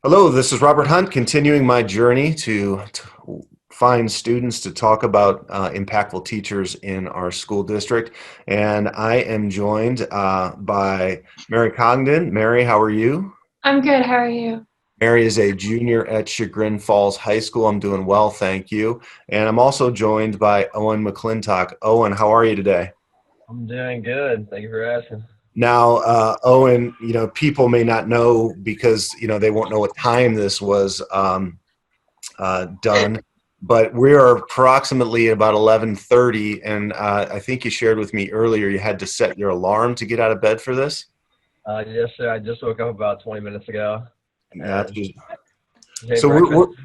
Hello, this is Robert Hunt, continuing my journey to find students to talk about impactful teachers in our school district. And I am joined by Mary Congdon. Mary, how are you? I'm good. How are you? Mary is a junior at Chagrin Falls High School. I'm doing well, thank you. And I'm also joined by Owen Mclintock. Owen, how are you today? I'm doing good. Thank you for asking. Now, Owen, people may not know because, they won't know what time this was done. But we are approximately about 11:30, and I think you shared with me earlier you had to set your alarm to get out of bed for this. Yes, sir. I just woke up about 20 minutes ago Yeah, and ate so we're breakfast.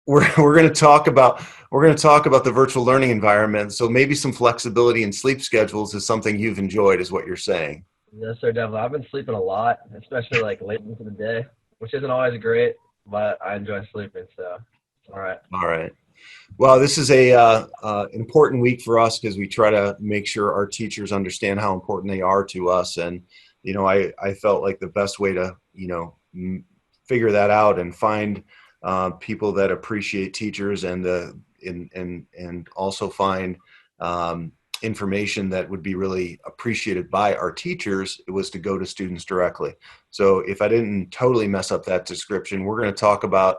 we're we're going to talk about the virtual learning environment. So maybe some flexibility in sleep schedules is something you've enjoyed, is what you're saying. Yes, sir. Definitely. I've been sleeping a lot, especially like late into the day, which isn't always great, but I enjoy sleeping, so it's all right. All right. Well, this is a important week for us because we try to make sure our teachers understand how important they are to us. And I felt like the best way to figure that out and find people that appreciate teachers and also find information that would be really appreciated by our teachers. It was to go to students directly. So if I didn't totally mess up that description, we're going to talk about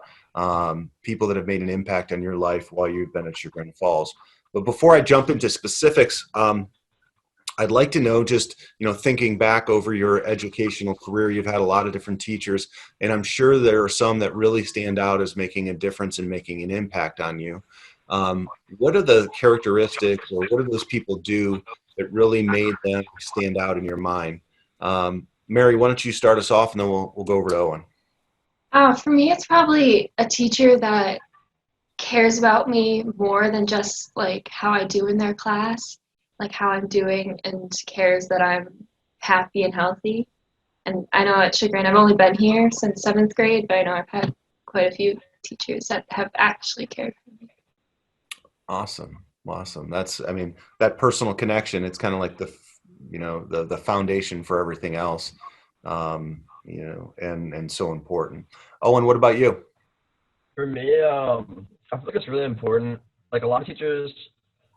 people that have made an impact on your life while you've been at Chagrin Falls. But before I jump into specifics, I'd like to know, just thinking back over your educational career, you've had a lot of different teachers, and I'm sure there are some that really stand out as making a difference and making an impact on you. What are the characteristics, or what do those people do that really made them stand out in your mind? Mary, why don't you start us off, and then we'll go over to Owen. For me, it's probably a teacher that cares about me more than just like how I do in their class, like how I'm doing, and cares that I'm happy and healthy. And I know at Chagrin, I've only been here since seventh grade, but I know I've had quite a few teachers that have actually cared for me. Awesome. Awesome. I mean, that personal connection, it's kind of like the foundation for everything else, and so important. Owen, what about you? For me, I feel like it's really important. Like a lot of teachers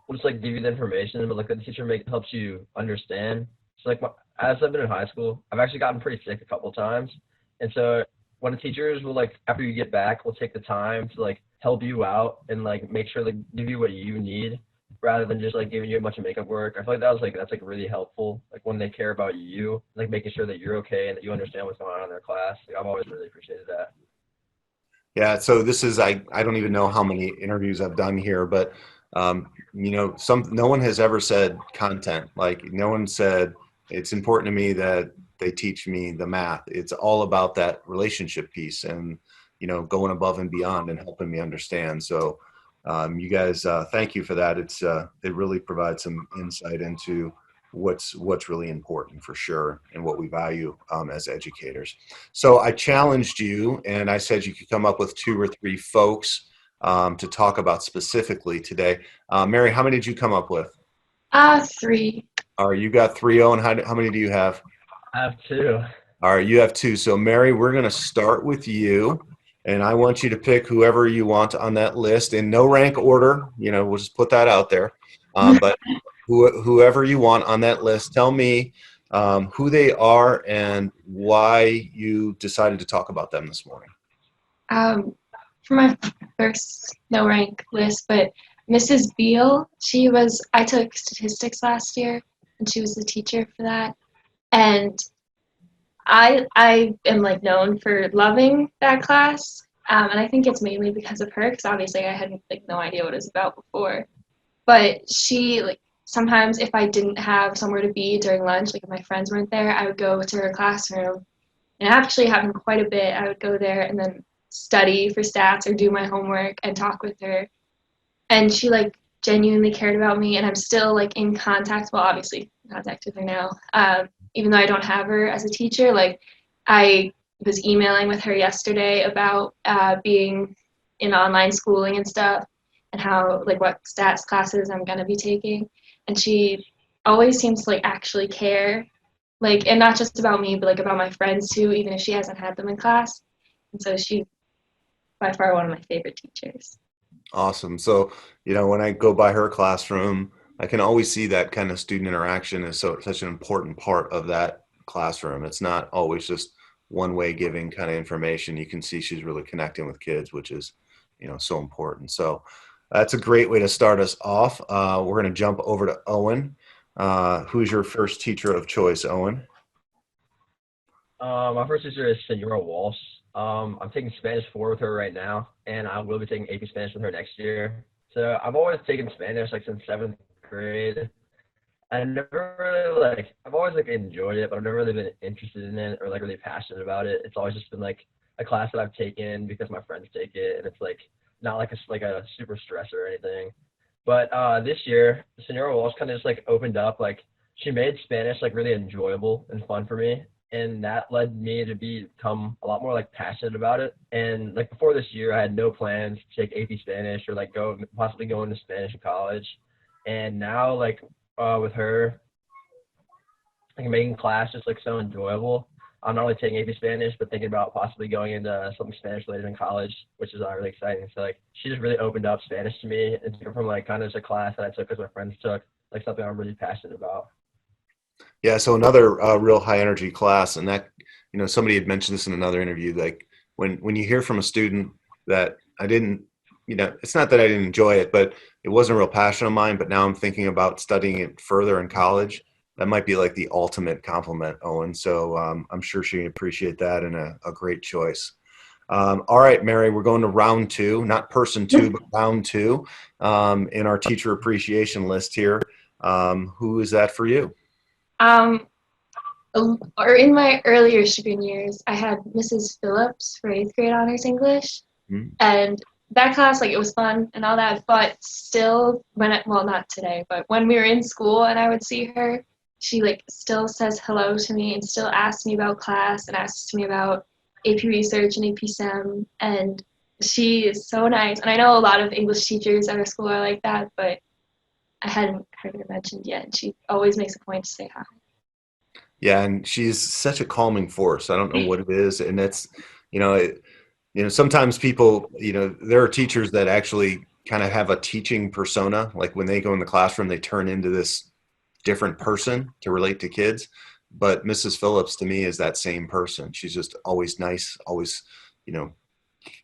will just like give you the information, but like the teacher helps you understand. So like as I've been in high school, I've actually gotten pretty sick a couple of times, and so when the teachers will like after you get back, will take the time to like help you out and like make sure they give you what you need rather than just like giving you a bunch of makeup work. I feel like that's like really helpful. Like when they care about you, like making sure that you're okay and that you understand what's going on in their class. Like, I've always really appreciated that. Yeah, so this is I don't even know how many interviews I've done here, but some no one has ever said content. Like no one said it's important to me that they teach me the math. It's all about that relationship piece and going above and beyond and helping me understand. So you guys, thank you for that. It really provides some insight into what's really important for sure and what we value as educators. So I challenged you, and I said you could come up with two or three folks to talk about specifically today. Mary, how many did you come up with? Three. All right, you got three. Oh, and how many do you have? I have two. All right, you have two. So Mary, we're going to start with you, and I want you to pick whoever you want on that list in no rank order. We'll just put that out there. But whoever you want on that list, tell me who they are and why you decided to talk about them this morning. Um, for my first no rank list, but Mrs. Beale, I took statistics last year, and she was the teacher for that. And I am like known for loving that class, and I think it's mainly because of her, because obviously I had like no idea what it was about before. But she like sometimes if I didn't have somewhere to be during lunch, like if my friends weren't there, I would go to her classroom, and it actually happened quite a bit. I would go there and then study for stats or do my homework and talk with her, and she like genuinely cared about me, and I'm still like in contact, well obviously in contact with her now, even though I don't have her as a teacher. Like I was emailing with her yesterday about being in online schooling and stuff, and how like what stats classes I'm going to be taking, and she always seems to like actually care, like, and not just about me but like about my friends too, even if she hasn't had them in class. And so she by far one of my favorite teachers. Awesome. So, when I go by her classroom, I can always see that kind of student interaction is such an important part of that classroom. It's not always just one way giving kind of information. You can see she's really connecting with kids, which is, so important. So that's a great way to start us off. We're going to jump over to Owen. Who's your first teacher of choice, Owen? My first teacher is Senora Walsh. I'm taking Spanish 4 with her right now, and I will be taking AP Spanish with her next year. So I've always taken Spanish like since 7th grade. I never really I've always enjoyed it, but I've never really been interested in it or really passionate about it. It's always just been a class that I've taken because my friends take it, and it's not a super stress or anything. But this year, Senora Walsh kind of just opened up. She made Spanish really enjoyable and fun for me, and that led me to become a lot more passionate about it. And before this year, I had no plans to take AP Spanish or possibly go into Spanish in college. And now with her making class just so enjoyable, I'm not only taking AP Spanish but thinking about possibly going into something Spanish related in college, which is really exciting. So she just really opened up Spanish to me, and from kind of just a class that I took because my friends took, something I'm really passionate about. Yeah, so another real high energy class, and that, somebody had mentioned this in another interview, when you hear from a student that I didn't, it's not that I didn't enjoy it, but it wasn't a real passion of mine, but now I'm thinking about studying it further in college. That might be the ultimate compliment, Owen. So I'm sure she appreciate that, and a great choice. All right, Mary, we're going to round 2, not person 2, but round 2 in our teacher appreciation list here. Who is that for you? Or in my earlier student years, I had Mrs. Phillips for 8th grade honors English, and that class, it was fun and all that, but still, not today, but when we were in school and I would see her, she still says hello to me and still asks me about class and asks me about AP Research and AP STEM, and she is so nice. And I know a lot of English teachers at our school are like that, but I hadn't heard her mentioned yet, and she always makes a point to say hi. Yeah, and she's such a calming force. I don't know what it is, and it's, sometimes people, there are teachers that actually kind of have a teaching persona. When they go in the classroom, they turn into this different person to relate to kids. But Mrs. Phillips to me is that same person. She's just always nice, always,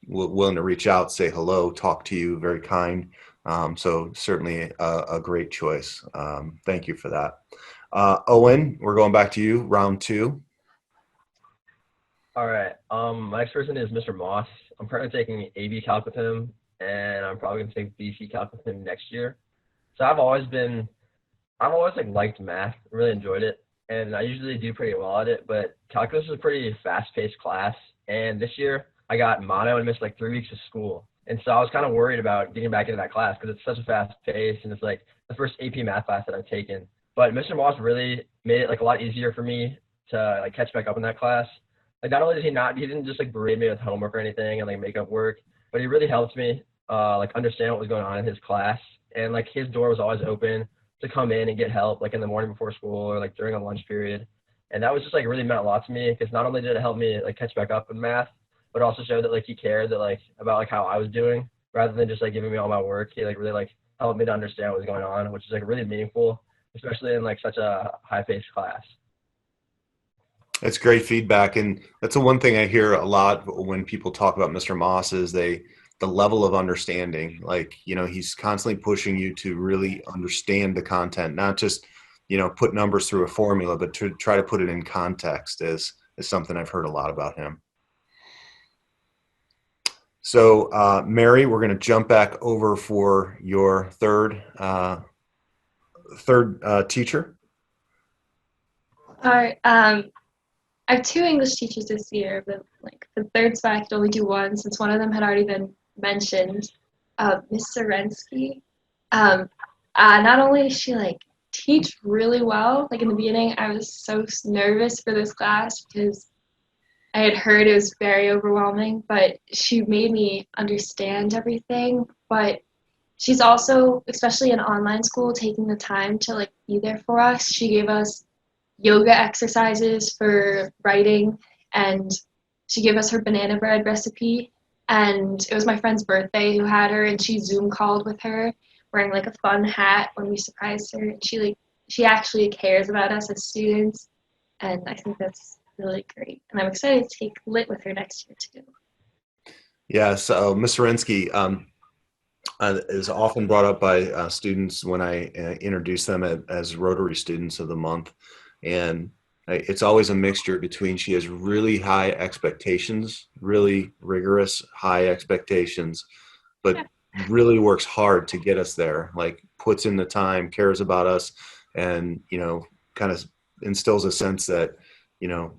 willing to reach out, say hello, talk to you, very kind. So certainly a great choice. Thank you for that. Owen, we're going back to you, round 2. All right. My next person is Mr. Moss. I'm currently taking AB Calc with him, and I'm probably going to take BC Calc with him next year. So I've always liked math, really enjoyed it, and I usually do pretty well at it, but calculus is a pretty fast-paced class, and this year I got mono and missed 3 weeks of school. And so I was kind of worried about getting back into that class because it's such a fast pace, and it's the first AP math class that I've taken. But Mr. Moss really made it a lot easier for me to catch back up in that class. Not only did he didn't just berate me with homework or anything and make up work, but he really helped me understand what was going on in his class. And his door was always open to come in and get help in the morning before school or during a lunch period. And that was just really meant a lot to me because not only did it help me catch back up in math, but also showed that he cared that about how I was doing rather than just giving me all my work. He really helped me to understand what was going on, which is really meaningful, especially in such a high-paced class. That's great feedback, and that's the one thing I hear a lot when people talk about Mr. Moss is the level of understanding. He's constantly pushing you to really understand the content, not just put numbers through a formula, but to try to put it in context is something I've heard a lot about him. So Mary, we're going to jump back over for your third teacher. All right. I have 2 English teachers this year, but the third spot I could only do one since one of them had already been mentioned. Miss Sorensky. Not only does she teach really well, in the beginning I was so nervous for this class because I had heard it was very overwhelming, but she made me understand everything. But she's also, especially in online school, taking the time to be there for us. She gave us yoga exercises for writing, and she gave us her banana bread recipe, and it was my friend's birthday who had her, and she Zoom called with her wearing like a fun hat when we surprised her. And she actually cares about us as students, and I think that's really great. And I'm excited to take lit with her next year too. Yeah, so Ms. Zorinsky is often brought up by students when I introduce them as Rotary Students of the Month. And it's always a mixture between she has really high expectations, really rigorous high expectations, but really works hard to get us there, like puts in the time, cares about us, and, kind of instills a sense that,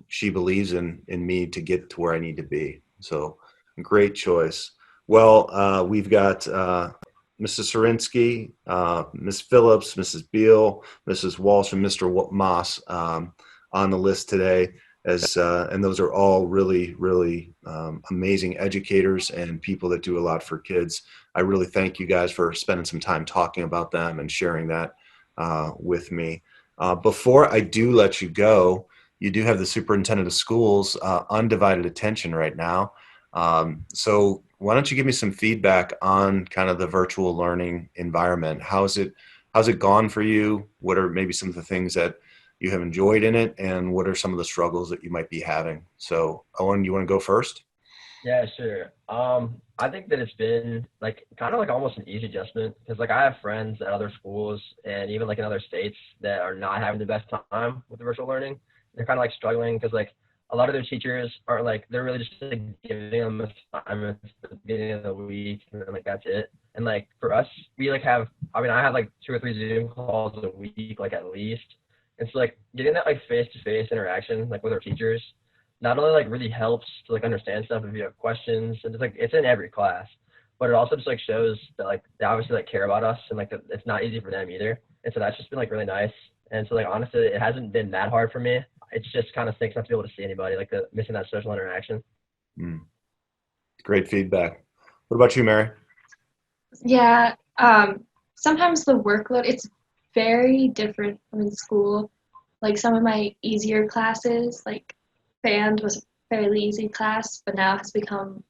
she believes in me to get to where I need to be. So great choice. Well, we've got Mrs. Zorinsky, Ms. Phillips, Mrs. Beal, Mrs. Walsh, and Mr. Moss on the list today. And those are all really, really amazing educators and people that do a lot for kids. I really thank you guys for spending some time talking about them and sharing that with me. Before I do let you go, you do have the superintendent of schools undivided attention right now. So why don't you give me some feedback on kind of the virtual learning environment? How's it gone for you? What are maybe some of the things that you have enjoyed in it, and what are some of the struggles that you might be having? So Owen, you want to go first? Yeah, sure. I think that it's been like kind of like almost an easy adjustment because like I have friends at other schools and even like in other states that are not having the best time with the virtual learning. They're kind of like struggling because like a lot of their teachers are like they're really just like giving them assignments at the beginning of the week and then like that's it. And like for us, we like have I have like 2 or 3 Zoom calls a week like at least. And so like getting that like face to face interaction like with our teachers not only like really helps to like understand stuff if you have questions and it's like it's in every class, but it also just like shows that like they obviously like care about us and like that it's not easy for them either. And so that's just been like really nice. And so like honestly, it hasn't been that hard for me. It's just kind of stinks not to be able to see anybody, like missing that social interaction. Mm, great feedback. What about you, Mary? Yeah, sometimes the workload, it's very different from in school. Like some of my easier classes, like band was a fairly easy class, but now has become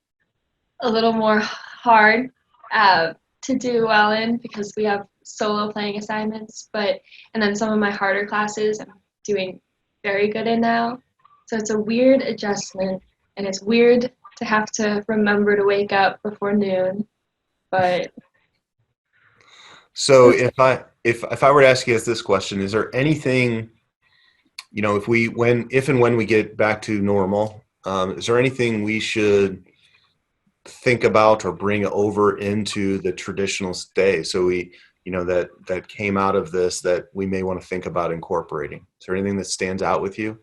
a little more hard to do well in because we have solo playing assignments. And then some of my harder classes I'm doing very good in now. So it's a weird adjustment, and it's weird to have to remember to wake up before noon. But So if I were to ask you this question, is there anything, if and when we get back to normal, is there anything we should think about or bring over into the traditional day? So that came out of this that we may want to think about incorporating. Is there anything that stands out with you?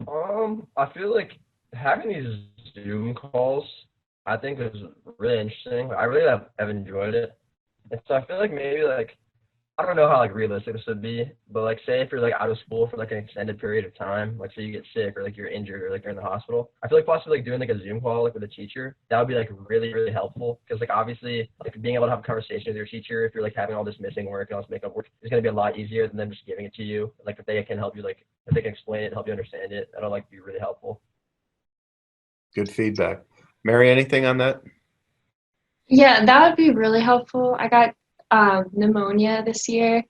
I feel like having these Zoom calls, I think is really interesting. I really have enjoyed it. And so I feel like maybe like I don't know how like realistic this would be, but like say if you're like out of school for like an extended period of time, like say you get sick or like you're injured or like you're in the hospital, I feel like possibly like doing like a Zoom call like with a teacher, that would be like really, really helpful because like obviously like being able to have a conversation with your teacher if you're like having all this missing work and all this makeup work is gonna be a lot easier than them just giving it to you. Like if they can help you like if they can explain it, help you understand it, that'll like be really helpful. Good feedback. Mary, anything on that? yeah, that would be really helpful. I got pneumonia this year.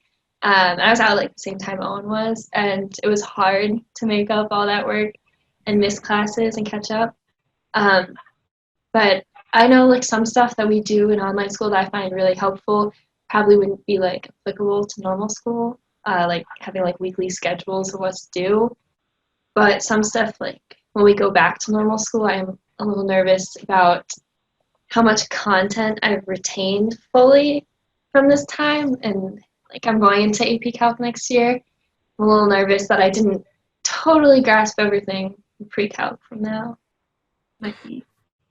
I was out like the same time Owen was, and it was hard to make up all that work and miss classes and catch up. Um, but I know like some stuff that we do in online school that I find really helpful probably wouldn't be like applicable to normal school, like having like weekly schedules of what to do. But some stuff like when we go back to normal school, I'm a little nervous about how much content I've retained fully from this time. And like I'm going into AP Calc next year. I'm a little nervous that I didn't totally grasp everything in pre-calc from now. Might be.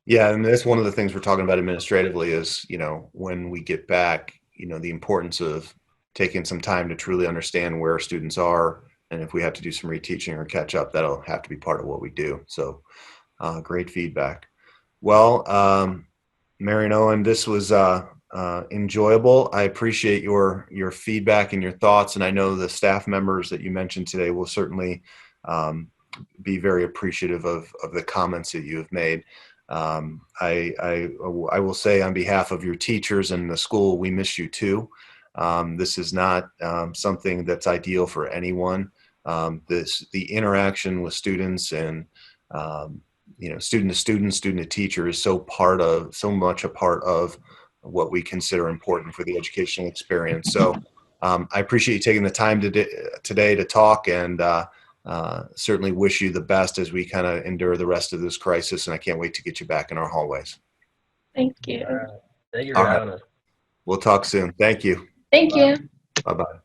Yeah, and that's one of the things we're talking about administratively is, when we get back, the importance of taking some time to truly understand where students are. And if we have to do some reteaching or catch up, that'll have to be part of what we do. So great feedback. Well, Mary and Owen, this was enjoyable. I appreciate your feedback and your thoughts. And I know the staff members that you mentioned today will certainly be very appreciative of the comments that you have made. I will say on behalf of your teachers and the school, we miss you too. This is not something that's ideal for anyone. The interaction with students and student to student, student to teacher is so much a part of what we consider important for the educational experience. So I appreciate you taking the time today to talk, and certainly wish you the best as we kind of endure the rest of this crisis. And I can't wait to get you back in our hallways. Thank you. Thank you All for right. having us. We'll talk soon. Thank you. Thank you. Bye-bye.